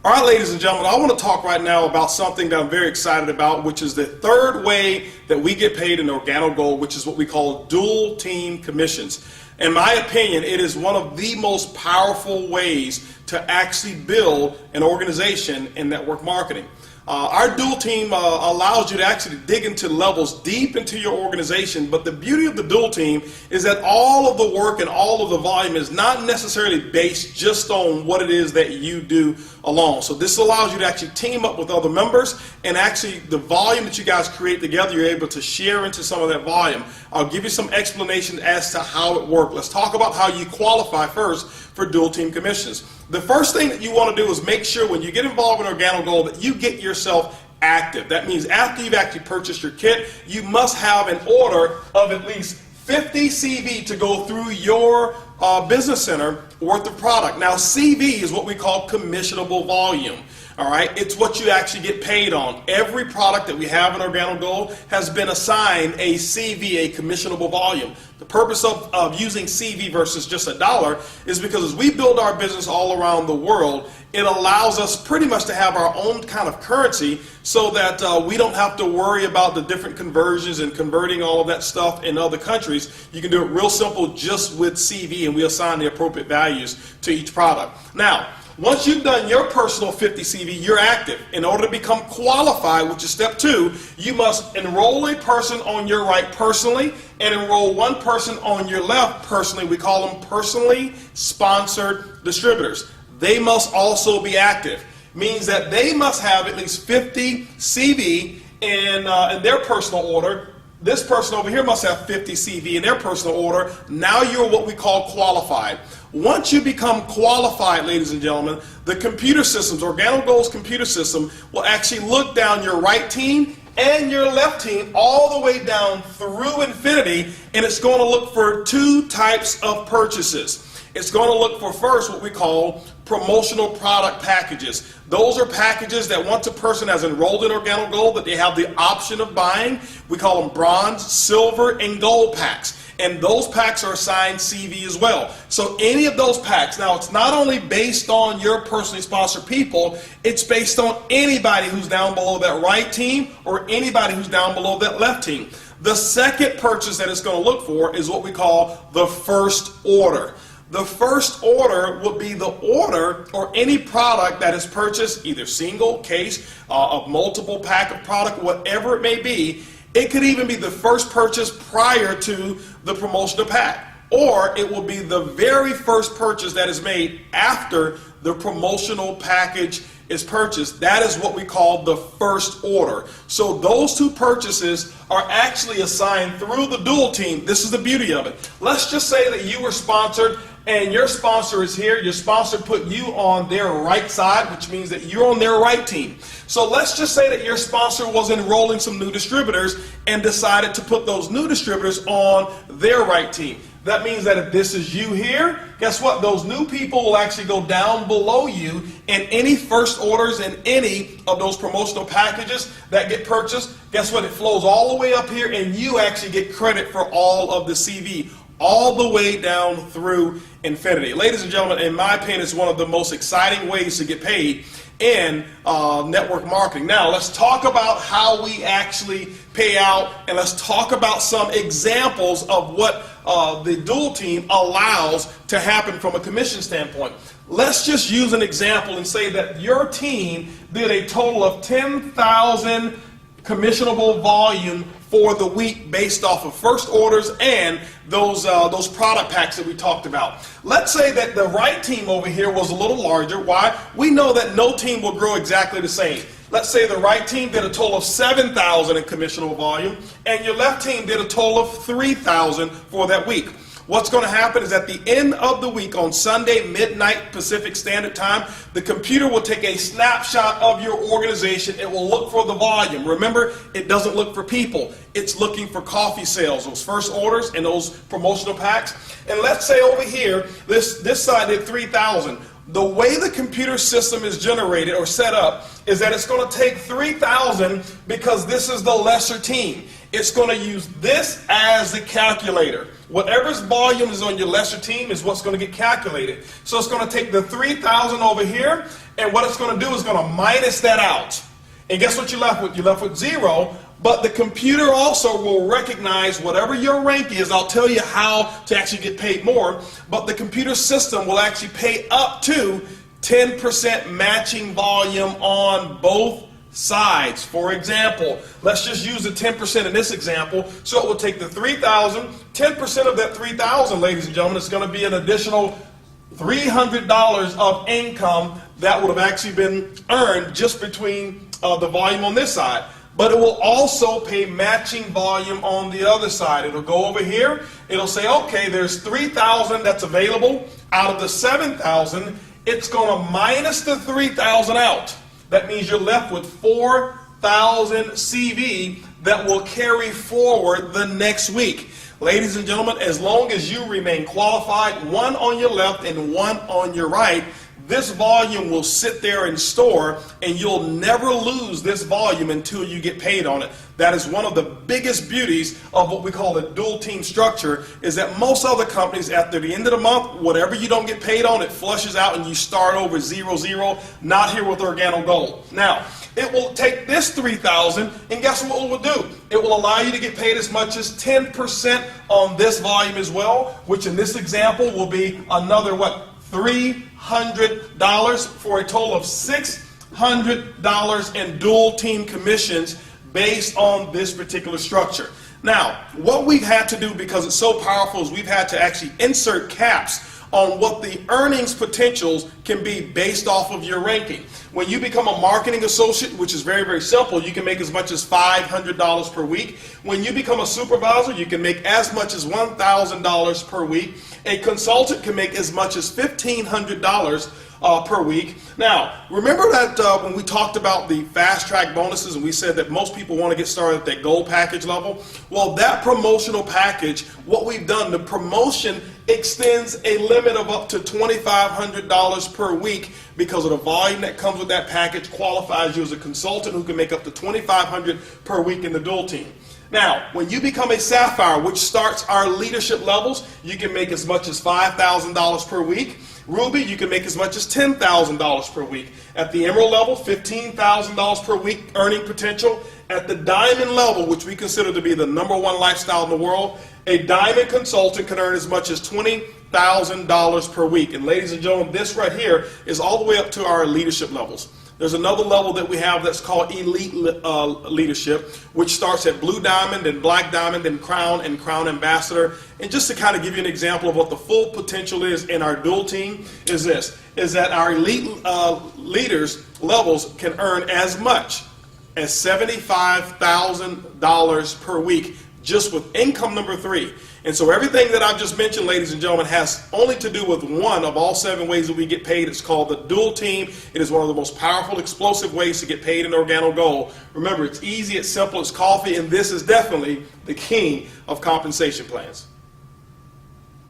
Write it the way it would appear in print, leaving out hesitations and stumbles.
All right, ladies and gentlemen, I want to talk right now about something that I'm very excited about, which is the third way that we get paid in Organo Gold, which is what we call dual team commissions. In my opinion, it is one of the most powerful ways to actually build an organization in network marketing. Our dual team allows you to actually dig into levels deep into your organization, but the beauty of the dual team is that all of the work and all of the volume is not necessarily based just on what it is that you do alone. So this allows you to actually team up with other members, and actually the volume that you guys create together, you're able to share into some of that volume. I'll give you some explanation as to how it works. Let's talk about how you qualify first for dual team commissions. The first thing that you want to do is make sure when you get involved in Organo Gold that you get yourself active. That means after you've actually purchased your kit, you must have an order of at least 50 CV to go through your business center worth of product. Now CV is what we call commissionable volume. All right, it's what you actually get paid on. Every product that we have in Organo Gold has been assigned a CV, a commissionable volume. The purpose of using CV versus just a dollar is because as we build our business all around the world, it allows us pretty much to have our own kind of currency so that we don't have to worry about the different conversions and converting all of that stuff in other countries. You can do it real simple just with CV, and we assign the appropriate values to each product. Now, once you've done your personal 50 CV, you're active. In order to become qualified, which is step 2, you must enroll a person on your right personally and enroll one person on your left personally. We call them personally sponsored distributors. They must also be active. Means that they must have at least 50 CV in their personal order. This person over here must have 50 CV in their personal order. Now you're what we call qualified. Once you become qualified, ladies and gentlemen, the computer systems, Organo Gold's computer system, will actually look down your right team and your left team all the way down through infinity, and it's going to look for 2 types of purchases. It's going to look for first what we call promotional product packages. Those are packages that once a person has enrolled in Organo Gold that they have the option of buying. We call them bronze, silver, and gold packs. And those packs are assigned CV as well. So any of those packs, now it's not only based on your personally sponsored people, it's based on anybody who's down below that right team or anybody who's down below that left team. The second purchase that it's going to look for is what we call the first order. The first order would be the order or any product that is purchased, either single, case, a multiple pack of product, whatever it may be. It could even be the first purchase prior to the promotional pack, or it will be the very first purchase that is made after the promotional package is purchased. That is what we call the first order. So those 2 purchases are actually assigned through the dual team. This is the beauty of it. Let's just say that you were sponsored and your sponsor is here. Your sponsor put you on their right side, which means that you're on their right team. So let's just say that your sponsor was enrolling some new distributors and decided to put those new distributors on their right team. That means that if this is you here, guess what? Those new people will actually go down below you, and any first orders and any of those promotional packages that get purchased, guess what? It flows all the way up here, and you actually get credit for all of the CV, all the way down through infinity. Ladies and gentlemen, in my opinion, it's one of the most exciting ways to get paid in network marketing. Now, let's talk about how we actually pay out, and let's talk about some examples of what the dual team allows to happen from a commission standpoint. Let's just use an example and say that your team did a total of 10,000 commissionable volume for the week based off of first orders and those product packs that we talked about. Let's say that the right team over here was a little larger. Why? We know that no team will grow exactly the same. Let's say the right team did a total of 7,000 in commissionable volume, and your left team did a total of 3,000 for that week. What's going to happen is at the end of the week on Sunday, midnight Pacific Standard Time, the computer will take a snapshot of your organization. It will look for the volume. Remember, it doesn't look for people. It's looking for coffee sales, those first orders and those promotional packs. And let's say over here, this side did 3,000. The way the computer system is generated or set up is that it's going to take 3,000 because this is the lesser team. It's going to use this as the calculator. Whatever's volume is on your lesser team is what's going to get calculated. So it's going to take the 3,000 over here, And what it's going to do is going to minus that out. And guess what you're left with? You're left with 0. But the computer also will recognize whatever your rank is. I'll tell you how to actually get paid more. But the computer system will actually pay up to 10% matching volume on both sides. For example, let's just use the 10% in this example. So it will take the 3,000, 10% of that 3,000, ladies and gentlemen, is going to be an additional $300 of income that would have actually been earned just between the volume on this side. But it will also pay matching volume on the other side. It'll go over here. It'll say, okay, there's 3,000 that's available out of the 7,000. It's going to minus the 3,000 out. That means you're left with 4,000 CV that will carry forward the next week. Ladies and gentlemen, as long as you remain qualified, one on your left and one on your right, this volume will sit there and store, and you'll never lose this volume until you get paid on it. That is one of the biggest beauties of what we call the dual team structure, is that most other companies, after the end of the month, whatever you don't get paid on, it flushes out and you start over 0-0. Not here with Organo Gold. Now, it will take this 3,000, and guess what it will do? It will allow you to get paid as much as 10% on this volume as well, which in this example will be another, what, $300 for a total of $600 in dual team commissions based on this particular structure. Now, what we've had to do, because it's so powerful, is we've had to actually insert caps on what the earnings potentials can be based off of your ranking. When you become a marketing associate, which is very, very simple, you can make as much as $500 per week. When you become a supervisor, you can make as much as $1,000 per week. A consultant can make as much as $1,500 per week. Now, remember that when we talked about the fast track bonuses and we said that most people want to get started at that gold package level? Well, that promotional package, what we've done, the promotion extends a limit of up to $2,500 per week, because of the volume that comes with that package qualifies you as a consultant who can make up to $2,500 per week in the dual team. Now, when you become a Sapphire, which starts our leadership levels, you can make as much as $5,000 per week. Ruby, you can make as much as $10,000 per week. At the Emerald level, $15,000 per week earning potential. At the Diamond level, which we consider to be the #1 lifestyle in the world, a Diamond consultant can earn as much as $20,000 per week. And ladies and gentlemen, this right here is all the way up to our leadership levels. There's another level that we have that's called Elite Leadership, which starts at Blue Diamond, and Black Diamond, and Crown Ambassador. And just to kind of give you an example of what the full potential is in our dual team is this, is that our elite leaders levels can earn as much as $75,000 per week just with income number 3. And so everything that I've just mentioned, ladies and gentlemen, has only to do with one of all 7 ways that we get paid. It's called the dual team. It is one of the most powerful, explosive ways to get paid in Organo Gold. Remember, it's easy, it's simple, it's coffee, and this is definitely the king of compensation plans.